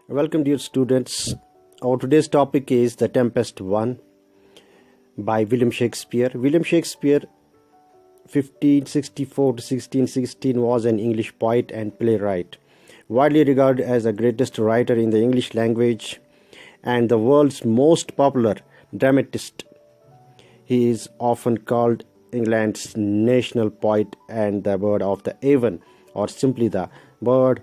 Welcome, dear students. Our today's topic is The Tempest One by William Shakespeare. William Shakespeare, 1564 to 1616, was an English poet and playwright, widely regarded as the greatest writer in the English language and the world's most popular dramatist. He is often called England's national poet and the bird of the Avon, or simply the bird.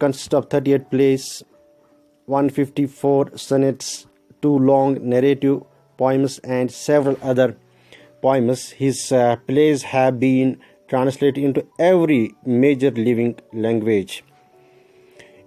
consist of 38 plays, 154 sonnets, 2 long narrative poems, and several other poems. His plays have been translated into every major living language.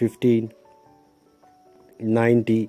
1590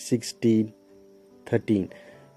1613।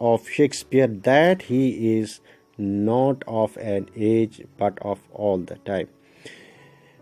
of Shakespeare that he is not of an age but of all the time.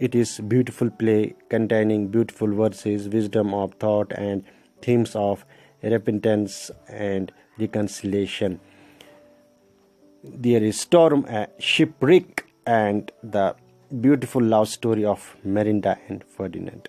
It is beautiful play containing beautiful verses, wisdom of thought, and themes of repentance and reconciliation. There is storm, a shipwreck, and the beautiful love story of Merinda and Ferdinand.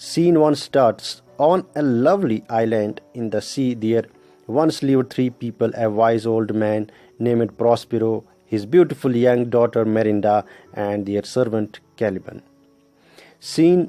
Scene 1 starts on a lovely island in the sea. There once lived 3 people: a wise old man named Prospero, his beautiful young daughter Merinda, and their servant Caliban. Scene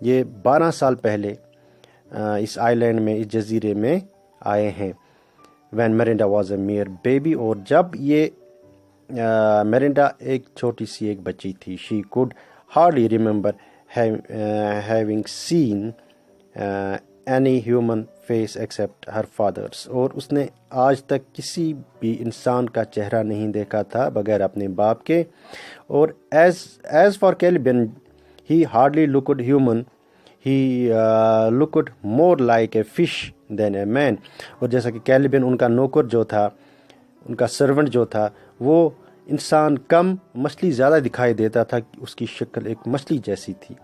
یہ 12 سال پہلے اس آئی land میں، اس جزیرے میں آئے ہیں. When Miranda was a mere baby, اور جب یہ مرینڈا ایک چھوٹی سی ایک بچی تھی. She could hardly remember having seen any human face except her father's, اور اس نے آج تک کسی بھی انسان کا چہرہ نہیں دیکھا تھا بغیر اپنے باپ کے. اور as far Caliban he hardly looked human, he looked more like a fish than a man. اور جیسا کہ کیلیبن ان کا نوکر جو تھا، ان کا سرونٹ جو تھا، وہ انسان کم مچھلی زیادہ دکھائی دیتا تھا، اس کی شکل ایک مچھلی جیسی تھی.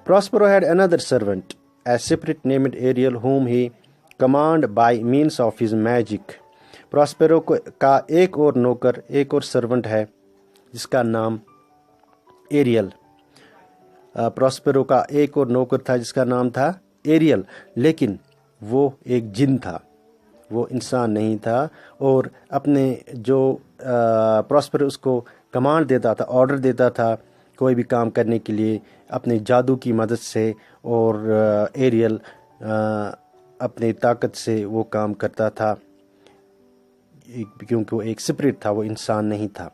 Prospero had another servant, a spirit named Ariel, whom he commanded by means of his magic. Prospero کا ایک اور نوکر، ایک اور سرونٹ ہے جس کا نام ایریل. پراسپرو کا ایک اور نوکر تھا جس کا نام تھا ایریل، لیکن وہ ایک جن تھا، وہ انسان نہیں تھا. اور اپنے جو پراسپرو اس کو کمانڈ دیتا تھا، آرڈر دیتا تھا کوئی بھی کام کرنے کے لیے اپنے جادو کی مدد سے، اور ایریل اپنے طاقت سے وہ کام کرتا تھا کیونکہ وہ ایک اسپرٹ تھا، وہ انسان نہیں تھا.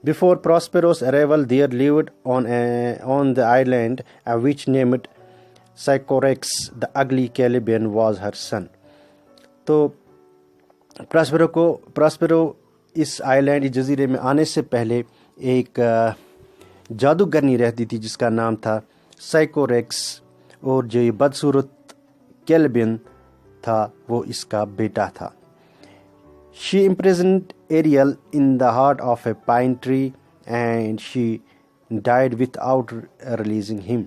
Before Prospero's arrival, there lived on the island a witch named Sycorax. The ugly Caliban was her son. تو پراسپرو اس آئی لینڈ، اس جزیرے میں آنے سے پہلے ایک جادوگرنی رہتی تھی جس کا نام تھا سائکوریکس، اور جو یہ بدصورت کیلبن تھا وہ اس کا بیٹا تھا. She imprisoned Ariel in the heart of a pine tree and she died without releasing him.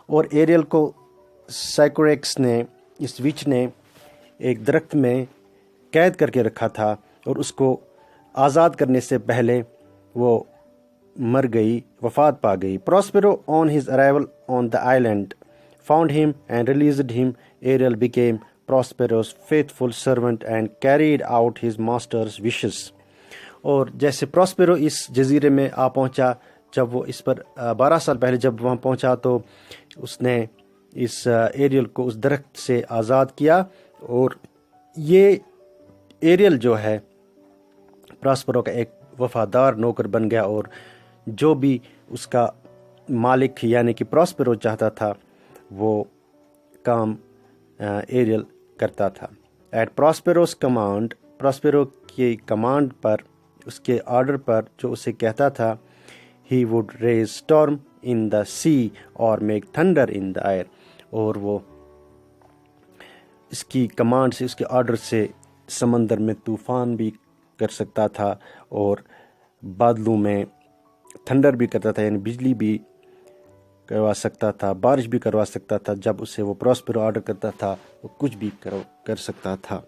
اور ایریل کو سائکوریکس نے، اس وچ نے ایک درخت میں قید کر کے رکھا تھا، اور اس کو آزاد کرنے سے پہلے وہ مر گئی، وفات پا گئی. Prospero on his arrival on the island found him and released him. Ariel became Prospero's faithful servant and carried out his master's wishes. اور جیسے پراسپرو اس جزیرے میں آ پہنچا، جب وہ اس پر 12 سال پہلے جب وہاں پہنچا تو اس نے اس ایریل کو اس درخت سے آزاد کیا. اور یہ ایریل جو ہے پراسپرو کا ایک وفادار نوکر بن گیا، اور جو بھی اس کا مالک یعنی کہ پراسپرو چاہتا تھا وہ کام ایریل کرتا تھا. ایٹ پراسپیروس کمانڈ، پراسپیرو کی کمانڈ پر، اس کے آرڈر پر جو اسے کہتا تھا، ہی وڈ ریز اسٹارم ان دا سی اور میک تھنڈر ان دا ایئر. اور وہ اس کی کمانڈ سے، اس کے آرڈر سے سمندر میں طوفان بھی کر سکتا تھا، اور بادلوں میں تھنڈر بھی کرتا تھا، یعنی بجلی بھی کروا سکتا تھا، بارش بھی کروا سکتا تھا. جب اسے وہ پراسپرو آرڈر کرتا تھا وہ کچھ بھی کر سکتا تھا.